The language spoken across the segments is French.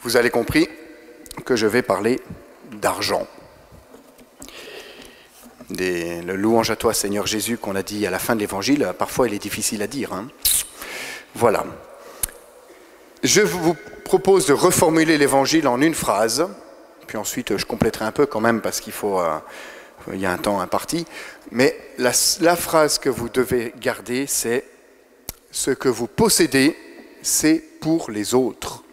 vous avez compris que je vais parler d'argent. Le louange à toi, Seigneur Jésus, qu'on a dit à la fin de l'Évangile, parfois il est difficile à dire. Voilà. Je vous propose de reformuler l'Évangile en une phrase, puis ensuite je compléterai un peu quand même parce qu'il il y a un temps imparti. Mais la phrase que vous devez garder, c'est « Ce que vous possédez, c'est pour les autres.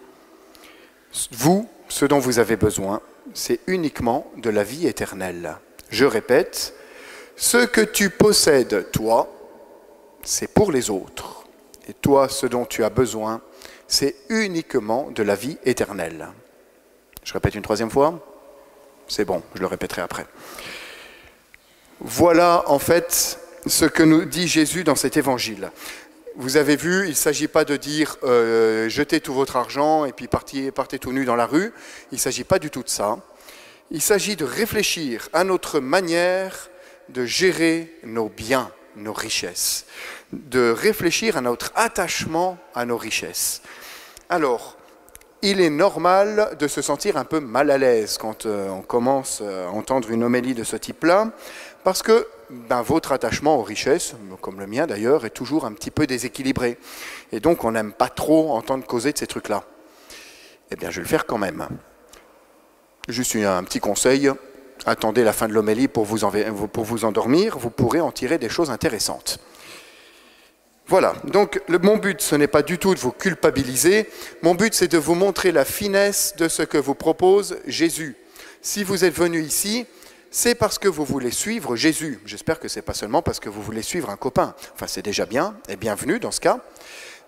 Vous, ce dont vous avez besoin, c'est uniquement de la vie éternelle. » Je répète, ce que tu possèdes, toi, c'est pour les autres. Et toi, ce dont tu as besoin, c'est uniquement de la vie éternelle. Je répète une troisième fois. C'est bon, je le répéterai après. Voilà en fait ce que nous dit Jésus dans cet évangile. Vous avez vu, il ne s'agit pas de dire jetez tout votre argent et puis partez tout nu dans la rue. Il ne s'agit pas du tout de ça. Il s'agit de réfléchir à notre manière de gérer nos biens, nos richesses, de réfléchir à notre attachement à nos richesses. Alors, il est normal de se sentir un peu mal à l'aise quand on commence à entendre une homélie de ce type-là, parce que votre attachement aux richesses, comme le mien d'ailleurs, est toujours un petit peu déséquilibré. Et donc, on n'aime pas trop entendre causer de ces trucs-là. Eh bien, je vais le faire quand même. Juste un petit conseil, attendez la fin de l'homélie pour vous endormir, vous pourrez en tirer des choses intéressantes. Voilà, donc mon but, ce n'est pas du tout de vous culpabiliser, mon but c'est de vous montrer la finesse de ce que vous propose Jésus. Si vous êtes venu ici, c'est parce que vous voulez suivre Jésus. J'espère que ce n'est pas seulement parce que vous voulez suivre un copain. Enfin, c'est déjà bien, et bienvenue dans ce cas,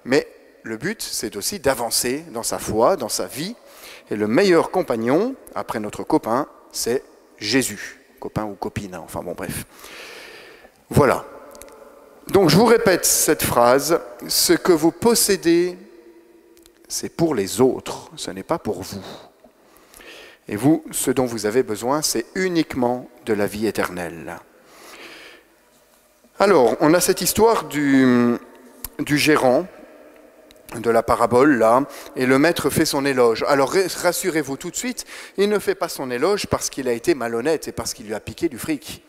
mais le but, c'est aussi d'avancer dans sa foi, dans sa vie. Et le meilleur compagnon, après notre copain, c'est Jésus. Copain ou copine, enfin bon, bref. Voilà. Donc, je vous répète cette phrase. Ce que vous possédez, c'est pour les autres. Ce n'est pas pour vous. Et vous, ce dont vous avez besoin, c'est uniquement de la vie éternelle. Alors, on a cette histoire du gérant de la parabole, là, et le maître fait son éloge. Alors, rassurez-vous tout de suite, il ne fait pas son éloge parce qu'il a été malhonnête et parce qu'il lui a piqué du fric.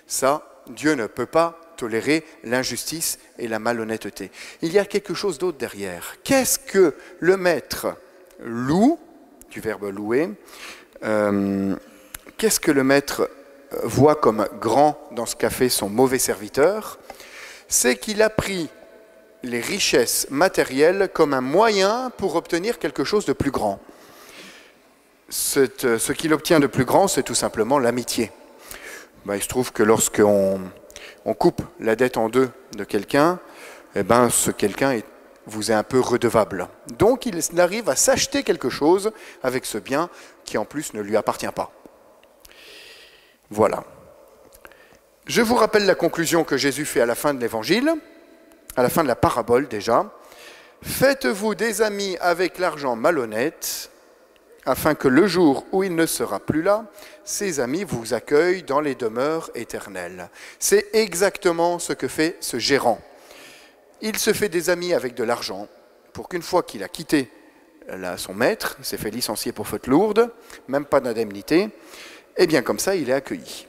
Ça, Dieu ne peut pas tolérer l'injustice et la malhonnêteté. Il y a quelque chose d'autre derrière. Qu'est-ce que le maître loue, du verbe louer, qu'est-ce que le maître voit comme grand dans ce qu'a fait son mauvais serviteur? C'est qu'il a pris les richesses matérielles comme un moyen pour obtenir quelque chose de plus grand. Ce qu'il obtient de plus grand, c'est tout simplement l'amitié. Il se trouve que lorsqu'on coupe la dette en deux de quelqu'un, ce quelqu'un vous est un peu redevable. Donc il arrive à s'acheter quelque chose avec ce bien qui en plus ne lui appartient pas. Voilà. Je vous rappelle la conclusion que Jésus fait à la fin de l'Évangile, à la fin de la parabole déjà. Faites-vous des amis avec l'argent malhonnête, afin que le jour où il ne sera plus là, ces amis vous accueillent dans les demeures éternelles. C'est exactement ce que fait ce gérant. Il se fait des amis avec de l'argent pour qu'une fois qu'il a quitté son maître, il s'est fait licencier pour faute lourde, même pas d'indemnité, et bien comme ça, il est accueilli.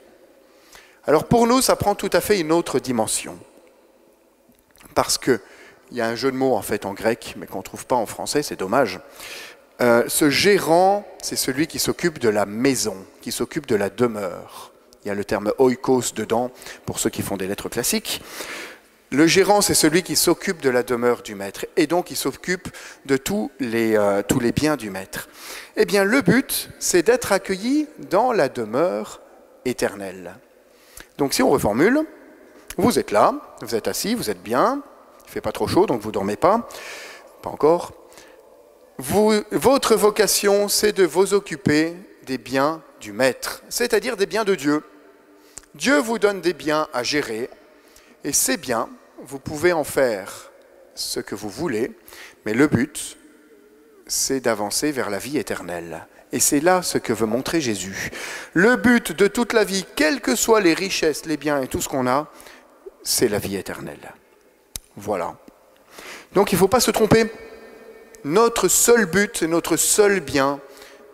Alors pour nous, ça prend tout à fait une autre dimension. Parce qu'il y a un jeu de mots en fait en grec, mais qu'on ne trouve pas en français, c'est dommage. Ce gérant, c'est celui qui s'occupe de la maison, qui s'occupe de la demeure. Il y a le terme oikos dedans, pour ceux qui font des lettres classiques. Le gérant, c'est celui qui s'occupe de la demeure du maître, et donc il s'occupe de tous les biens du maître. Eh bien, le but, c'est d'être accueilli dans la demeure éternelle. Donc, si on reformule, vous êtes là, vous êtes assis, vous êtes bien, il ne fait pas trop chaud, donc vous ne dormez pas encore. Votre vocation, c'est de vous occuper des biens du maître, c'est-à-dire des biens de Dieu. Dieu vous donne des biens à gérer, et ces biens, vous pouvez en faire ce que vous voulez, mais le but, c'est d'avancer vers la vie éternelle. Et c'est là ce que veut montrer Jésus. Le but de toute la vie, quelles que soient les richesses, les biens et tout ce qu'on a, c'est la vie éternelle. Voilà. Donc il ne faut pas se tromper. Notre seul but, notre seul bien,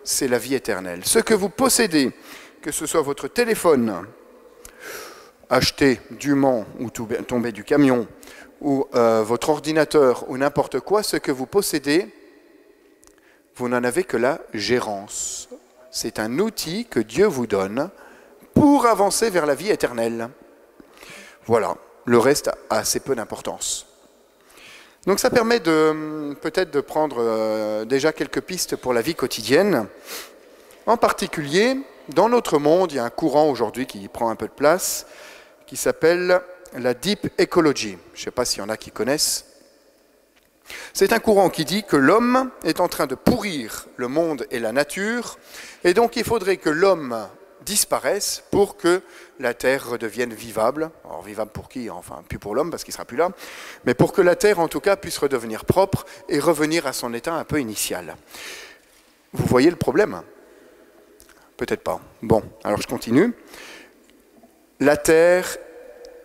c'est la vie éternelle. Ce que vous possédez, que ce soit votre téléphone, acheté du Mans ou tombé du camion, ou votre ordinateur, ou n'importe quoi, ce que vous possédez, vous n'en avez que la gérance. C'est un outil que Dieu vous donne pour avancer vers la vie éternelle. Voilà, le reste a assez peu d'importance. Donc ça permet peut-être de prendre déjà quelques pistes pour la vie quotidienne. En particulier, dans notre monde, il y a un courant aujourd'hui qui prend un peu de place, qui s'appelle la Deep Ecology. Je ne sais pas s'il y en a qui connaissent. C'est un courant qui dit que l'homme est en train de pourrir le monde et la nature, et donc il faudrait que l'homme disparaisse pour que la Terre redevienne vivable. Alors vivable pour qui? Enfin, plus pour l'homme parce qu'il ne sera plus là, mais pour que la Terre en tout cas puisse redevenir propre et revenir à son état un peu initial. Vous voyez le problème? Peut-être pas. Bon, alors je continue. La Terre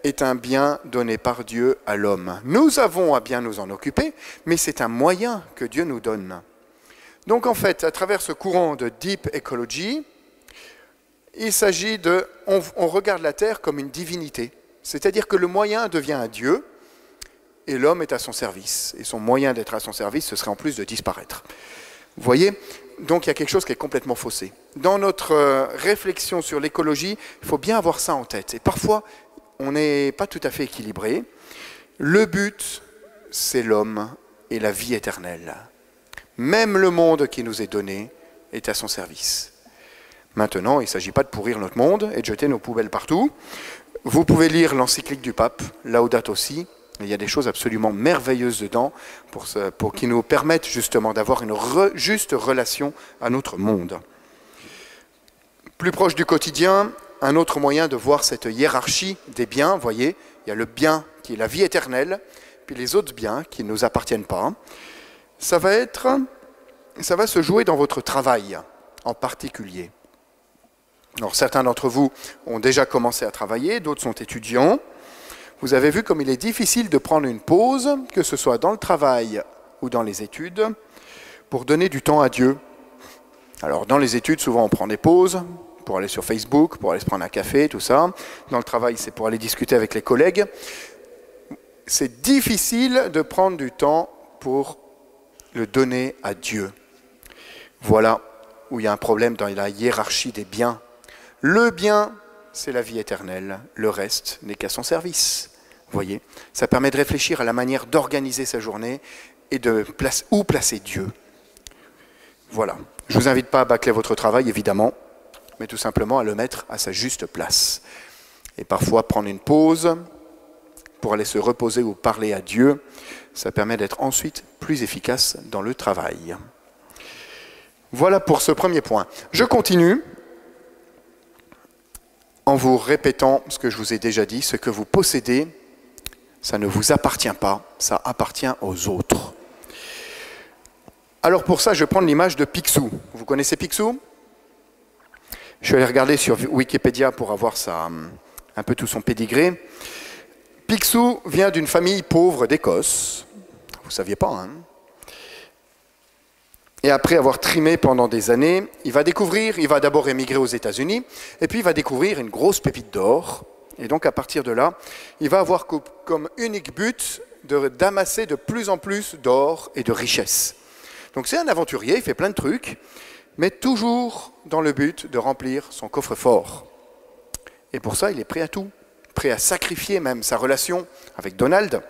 est un bien donné par Dieu à l'homme. Nous avons à bien nous en occuper, mais c'est un moyen que Dieu nous donne. Donc en fait, à travers ce courant de Deep Ecology, il s'agit on regarde la Terre comme une divinité. C'est-à-dire que le moyen devient un Dieu et l'homme est à son service. Et son moyen d'être à son service, ce serait en plus de disparaître. Vous voyez? Donc il y a quelque chose qui est complètement faussé. Dans notre réflexion sur l'écologie, il faut bien avoir ça en tête. Et parfois, on n'est pas tout à fait équilibré. Le but, c'est l'homme et la vie éternelle. Même le monde qui nous est donné est à son service. Maintenant, il ne s'agit pas de pourrir notre monde et de jeter nos poubelles partout. Vous pouvez lire l'encyclique du pape, Laudato Si. Il y a des choses absolument merveilleuses dedans pour qui nous permettent justement d'avoir une juste relation à notre monde. Plus proche du quotidien, un autre moyen de voir cette hiérarchie des biens, vous voyez, il y a le bien qui est la vie éternelle, puis les autres biens qui ne nous appartiennent pas. Ça va se jouer dans votre travail en particulier. Alors certains d'entre vous ont déjà commencé à travailler, d'autres sont étudiants. Vous avez vu comme il est difficile de prendre une pause, que ce soit dans le travail ou dans les études, pour donner du temps à Dieu. Alors dans les études, souvent on prend des pauses pour aller sur Facebook, pour aller se prendre un café, tout ça. Dans le travail, c'est pour aller discuter avec les collègues. C'est difficile de prendre du temps pour le donner à Dieu. Voilà où il y a un problème dans la hiérarchie des biens. Le bien, c'est la vie éternelle. Le reste n'est qu'à son service. Vous voyez, ça permet de réfléchir à la manière d'organiser sa journée et où placer Dieu. Voilà. Je ne vous invite pas à bâcler votre travail, évidemment, mais tout simplement à le mettre à sa juste place. Et parfois, prendre une pause pour aller se reposer ou parler à Dieu, ça permet d'être ensuite plus efficace dans le travail. Voilà pour ce premier point. Je continue en vous répétant ce que je vous ai déjà dit, ce que vous possédez, ça ne vous appartient pas, ça appartient aux autres. Alors pour ça, je vais prendre l'image de Picsou. Vous connaissez Picsou? Je suis allé regarder sur Wikipédia pour avoir un peu tout son pédigré. Picsou vient d'une famille pauvre d'Écosse. Vous ne saviez pas, hein? Et après avoir trimé pendant des années, il va d'abord émigrer aux États-Unis, et puis il va découvrir une grosse pépite d'or. Et donc à partir de là, il va avoir comme unique but d'amasser de plus en plus d'or et de richesses. Donc c'est un aventurier, il fait plein de trucs, mais toujours dans le but de remplir son coffre-fort. Et pour ça, il est prêt à tout, prêt à sacrifier même sa relation avec Donald,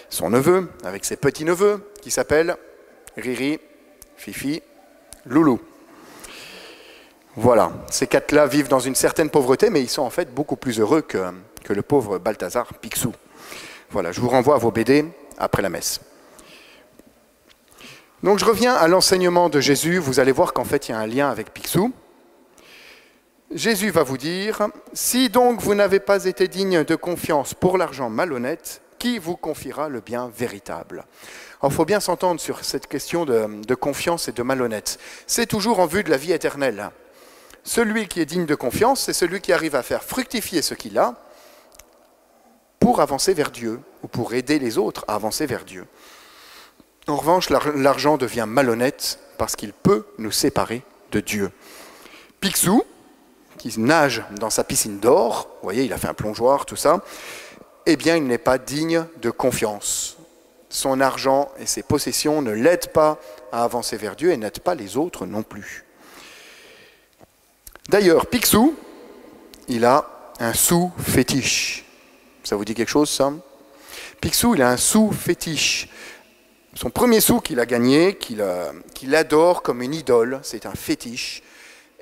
son neveu, avec ses petits-neveux, qui s'appellent Riri, Fifi, Loulou. Voilà, ces quatre-là vivent dans une certaine pauvreté, mais ils sont en fait beaucoup plus heureux que le pauvre Balthazar Picsou. Voilà, je vous renvoie à vos BD après la messe. Donc je reviens à l'enseignement de Jésus, vous allez voir qu'en fait il y a un lien avec Picsou. Jésus va vous dire, « Si donc vous n'avez pas été digne de confiance pour l'argent malhonnête, qui vous confiera le bien véritable ?» Alors, il faut bien s'entendre sur cette question de confiance et de malhonnête. C'est toujours en vue de la vie éternelle. Celui qui est digne de confiance, c'est celui qui arrive à faire fructifier ce qu'il a pour avancer vers Dieu, ou pour aider les autres à avancer vers Dieu. En revanche, l'argent devient malhonnête parce qu'il peut nous séparer de Dieu. Picsou, qui nage dans sa piscine d'or, vous voyez, il a fait un plongeoir, tout ça, eh bien, il n'est pas digne de confiance. Son argent et ses possessions ne l'aident pas à avancer vers Dieu et n'aident pas les autres non plus. D'ailleurs, Picsou, il a un sou fétiche. Ça vous dit quelque chose, ça? Picsou, il a un sou fétiche. Son premier sou qu'il a gagné, qu'il adore comme une idole, c'est un fétiche,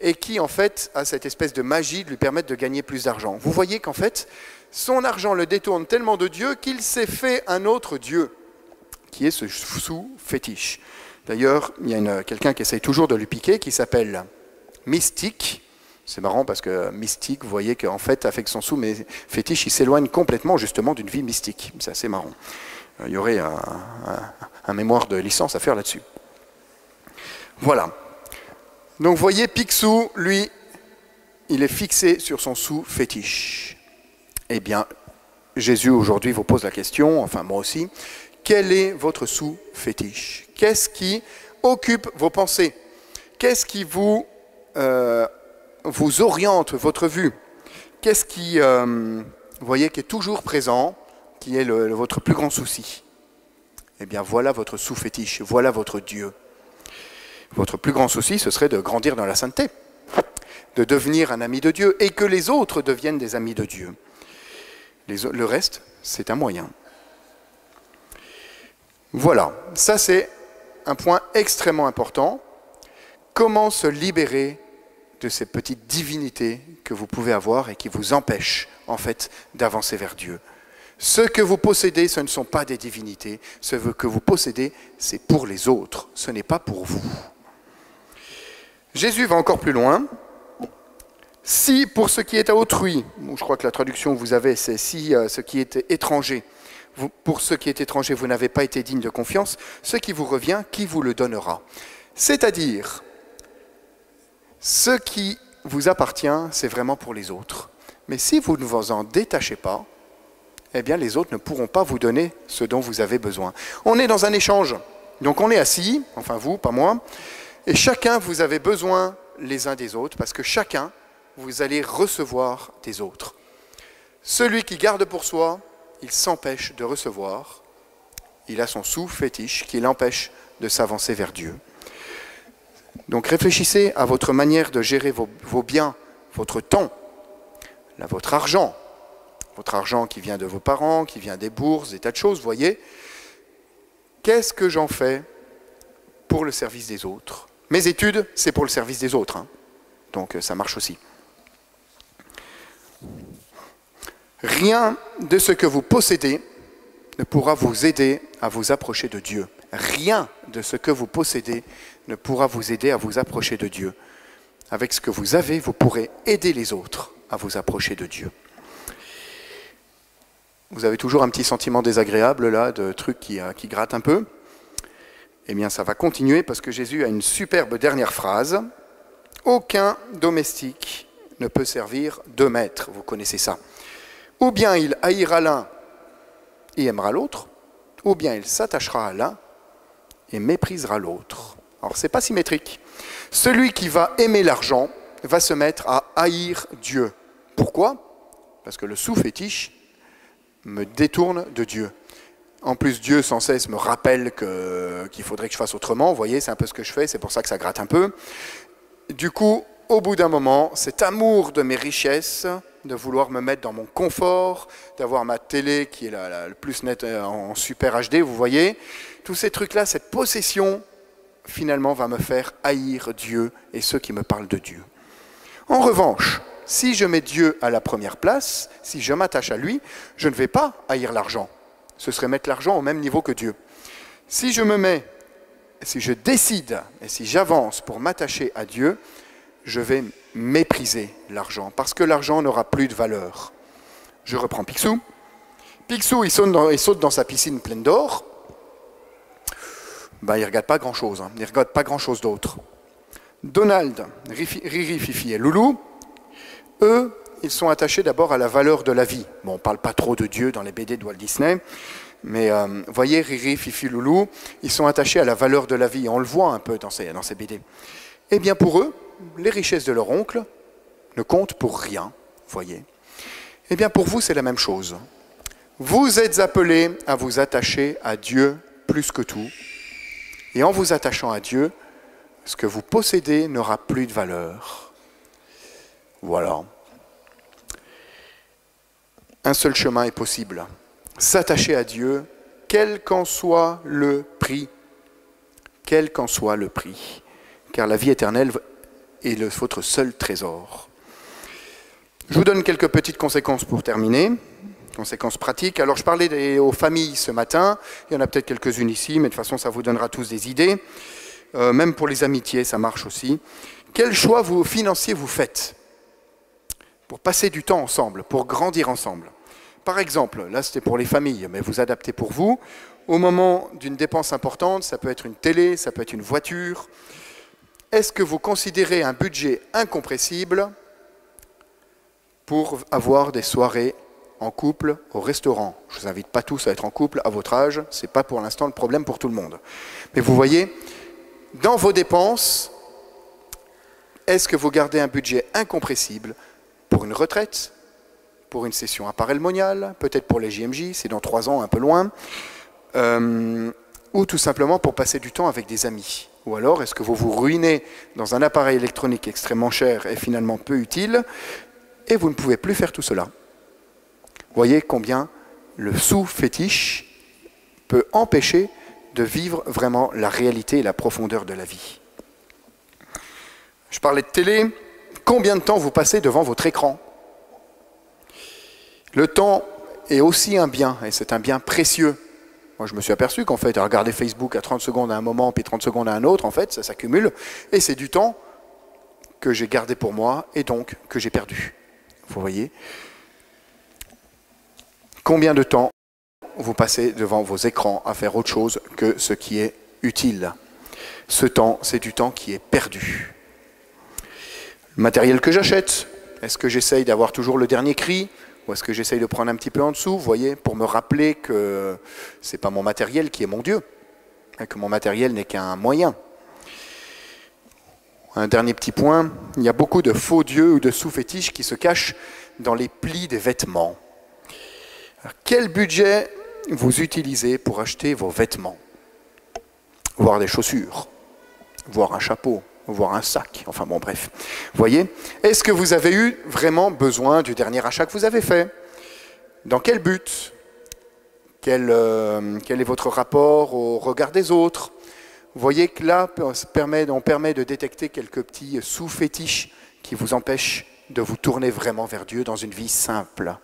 et qui, en fait, a cette espèce de magie de lui permettre de gagner plus d'argent. Vous voyez qu'en fait, son argent le détourne tellement de Dieu qu'il s'est fait un autre Dieu, qui est ce sou fétiche. D'ailleurs, il y a quelqu'un qui essaye toujours de lui piquer, qui s'appelle Mystique. C'est marrant parce que Mystique, vous voyez qu'en fait, avec son sou fétiche, il s'éloigne complètement justement d'une vie mystique. C'est assez marrant. Il y aurait un mémoire de licence à faire là-dessus. Voilà. Donc vous voyez, Picsou, lui, il est fixé sur son sou fétiche. Eh bien, Jésus aujourd'hui vous pose la question, enfin moi aussi, quel est votre sou fétiche? Qu'est-ce qui occupe vos pensées? Qu'est-ce qui vous oriente votre vue? Qu'est-ce qui, vous voyez, qui est toujours présent, qui est votre plus grand souci? Eh bien, voilà votre sous-fétiche, voilà votre Dieu. Votre plus grand souci, ce serait de grandir dans la sainteté, de devenir un ami de Dieu, et que les autres deviennent des amis de Dieu. Le reste, c'est un moyen. Voilà, ça c'est un point extrêmement important. Comment se libérer de ces petites divinités que vous pouvez avoir et qui vous empêchent, en fait, d'avancer vers Dieu. Ce que vous possédez, ce ne sont pas des divinités. Ce que vous possédez, c'est pour les autres. Ce n'est pas pour vous. Jésus va encore plus loin. Si pour ce qui est à autrui, je crois que la traduction que vous avez, c'est si ce qui est étranger, pour ce qui est étranger, vous n'avez pas été digne de confiance, ce qui vous revient, qui vous le donnera? C'est-à-dire, ce qui vous appartient, c'est vraiment pour les autres. Mais si vous ne vous en détachez pas, eh bien les autres ne pourront pas vous donner ce dont vous avez besoin. On est dans un échange. Donc on est assis, enfin vous, pas moi, et chacun vous avez besoin les uns des autres, parce que chacun, vous allez recevoir des autres. Celui qui garde pour soi, il s'empêche de recevoir. Il a son sou fétiche qui l'empêche de s'avancer vers Dieu. Donc réfléchissez à votre manière de gérer vos biens, votre temps, votre argent qui vient de vos parents, qui vient des bourses, des tas de choses, voyez. Qu'est-ce que j'en fais pour le service des autres? Mes études, c'est pour le service des autres, hein. Donc ça marche aussi. Rien de ce que vous possédez ne pourra vous aider à vous approcher de Dieu. Rien de ce que vous possédez ne pourra vous aider à vous approcher de Dieu. Avec ce que vous avez, vous pourrez aider les autres à vous approcher de Dieu. Vous avez toujours un petit sentiment désagréable, là, de trucs qui grattent un peu. Eh bien, ça va continuer parce que Jésus a une superbe dernière phrase. Aucun domestique ne peut servir deux maîtres. Vous connaissez ça. Ou bien il haïra l'un et aimera l'autre, ou bien il s'attachera à l'un et méprisera l'autre. Alors, ce n'est pas symétrique. Celui qui va aimer l'argent va se mettre à haïr Dieu. Pourquoi? Parce que le sous-fétiche me détourne de Dieu. En plus, Dieu sans cesse me rappelle qu'il faudrait que je fasse autrement. Vous voyez, c'est un peu ce que je fais, c'est pour ça que ça gratte un peu. Du coup, au bout d'un moment, cet amour de mes richesses, de vouloir me mettre dans mon confort, d'avoir ma télé qui est le plus nette en super HD, vous voyez, tous ces trucs-là, cette possession, finalement, va me faire haïr Dieu et ceux qui me parlent de Dieu. En revanche, si je mets Dieu à la première place, si je m'attache à lui, je ne vais pas haïr l'argent. Ce serait mettre l'argent au même niveau que Dieu. Si je décide et si j'avance pour m'attacher à Dieu, je vais mépriser l'argent, parce que l'argent n'aura plus de valeur. Je reprends Picsou. Picsou, il saute dans sa piscine pleine d'or. Ben, il ne regarde pas grand-chose, hein. Il ne regarde pas grand-chose d'autre. Donald, Riri, Fifi et Loulou, eux, ils sont attachés d'abord à la valeur de la vie. Bon, on ne parle pas trop de Dieu dans les BD de Walt Disney. Mais voyez, Riri, Fifi, Loulou, ils sont attachés à la valeur de la vie. On le voit un peu dans ces BD. Eh bien pour eux, les richesses de leur oncle ne comptent pour rien, voyez. Eh bien pour vous, c'est la même chose. Vous êtes appelés à vous attacher à Dieu plus que tout. Et en vous attachant à Dieu, ce que vous possédez n'aura plus de valeur. Voilà. Un seul chemin est possible. S'attacher à Dieu, quel qu'en soit le prix. Quel qu'en soit le prix. Car la vie éternelle est votre seul trésor. Je vous donne quelques petites conséquences pour terminer. Conséquences pratiques. Alors je parlais aux familles ce matin. Il y en a peut-être quelques-unes ici, mais de toute façon ça vous donnera tous des idées. Même pour les amitiés, ça marche aussi. Quel choix financier vous faites pour passer du temps ensemble, pour grandir ensemble? Par exemple, là c'était pour les familles, mais vous adaptez pour vous. Au moment d'une dépense importante, ça peut être une télé, ça peut être une voiture. Est-ce que vous considérez un budget incompressible pour avoir des soirées en couple au restaurant? Je ne vous invite pas tous à être en couple à votre âge, ce n'est pas pour l'instant le problème pour tout le monde. Mais vous voyez, dans vos dépenses, est-ce que vous gardez un budget incompressible pour une retraite, pour une session parelmoniale, peut-être pour les JMJ, c'est dans 3 ans, un peu loin, ou tout simplement pour passer du temps avec des amis? Ou alors, est-ce que vous vous ruinez dans un appareil électronique extrêmement cher et finalement peu utile, et vous ne pouvez plus faire tout cela? Voyez combien le sous-fétiche peut empêcher de vivre vraiment la réalité et la profondeur de la vie. Je parlais de télé. Combien de temps vous passez devant votre écran? Le temps est aussi un bien, et c'est un bien précieux. Moi, je me suis aperçu qu'en fait, à regarder Facebook à 30 secondes à un moment, puis 30 secondes à un autre, en fait, ça s'accumule, et c'est du temps que j'ai gardé pour moi, et donc que j'ai perdu. Vous voyez? Combien de temps vous passez devant vos écrans à faire autre chose que ce qui est utile? Ce temps, c'est du temps qui est perdu. Le matériel que j'achète, est-ce que j'essaye d'avoir toujours le dernier cri? Ou est-ce que j'essaye de prendre un petit peu en dessous, vous voyez, pour me rappeler que ce n'est pas mon matériel qui est mon Dieu, et que mon matériel n'est qu'un moyen. Un dernier petit point, il y a beaucoup de faux dieux ou de sous-fétiches qui se cachent dans les plis des vêtements. Alors, quel budget vous utilisez pour acheter vos vêtements? Voire des chaussures, voire un chapeau, voire un sac, enfin bon bref. Vous voyez, est-ce que vous avez eu vraiment besoin du dernier achat que vous avez fait? Dans quel but? Quel est votre rapport au regard des autres? Vous voyez que là, on permet de détecter quelques petits sous-fétiches qui vous empêchent de vous tourner vraiment vers Dieu dans une vie simple.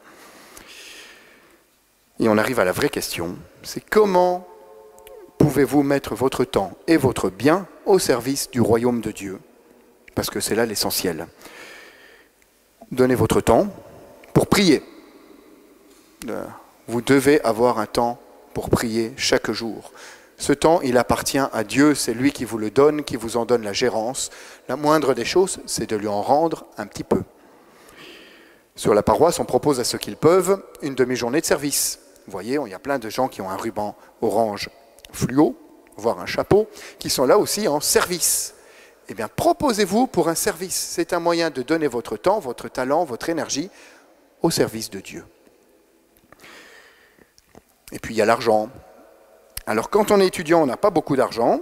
Et on arrive à la vraie question, c'est comment pouvez-vous mettre votre temps et votre bien au service du royaume de Dieu? Parce que c'est là l'essentiel. Donnez votre temps pour prier. Vous devez avoir un temps pour prier chaque jour. Ce temps, il appartient à Dieu, c'est lui qui vous le donne, qui vous en donne la gérance. La moindre des choses, c'est de lui en rendre un petit peu. Sur la paroisse, on propose à ceux qui le peuvent une demi-journée de service. Vous voyez, il y a plein de gens qui ont un ruban orange fluo, voire un chapeau, qui sont là aussi en service. Eh bien, proposez-vous pour un service. C'est un moyen de donner votre temps, votre talent, votre énergie au service de Dieu. Et puis, il y a l'argent. Alors, quand on est étudiant, on n'a pas beaucoup d'argent,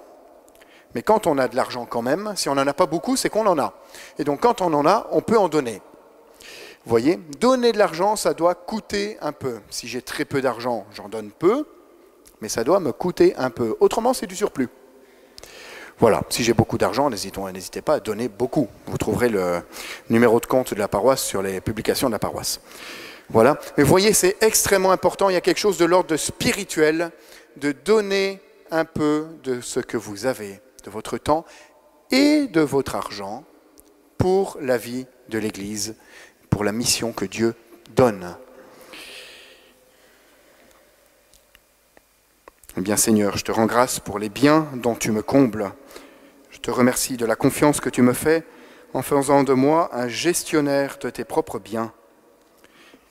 mais quand on a de l'argent quand même, si on n'en a pas beaucoup, c'est qu'on en a. Et donc, quand on en a, on peut en donner. Vous voyez, donner de l'argent, ça doit coûter un peu. Si j'ai très peu d'argent, j'en donne peu, mais ça doit me coûter un peu. Autrement, c'est du surplus. Voilà, si j'ai beaucoup d'argent, n'hésitez pas à donner beaucoup. Vous trouverez le numéro de compte de la paroisse sur les publications de la paroisse. Voilà, mais vous voyez, c'est extrêmement important. Il y a quelque chose de l'ordre de spirituel, de donner un peu de ce que vous avez, de votre temps et de votre argent pour la vie de l'Église, pour la mission que Dieu donne. Eh bien Seigneur, je te rends grâce pour les biens dont tu me combles. Je te remercie de la confiance que tu me fais en faisant de moi un gestionnaire de tes propres biens.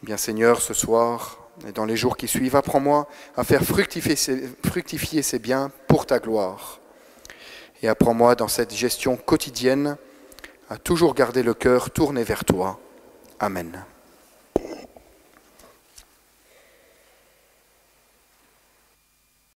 Eh bien Seigneur, ce soir, et dans les jours qui suivent, apprends-moi à faire fructifier ces biens pour ta gloire. Et apprends-moi dans cette gestion quotidienne à toujours garder le cœur tourné vers toi. Amen.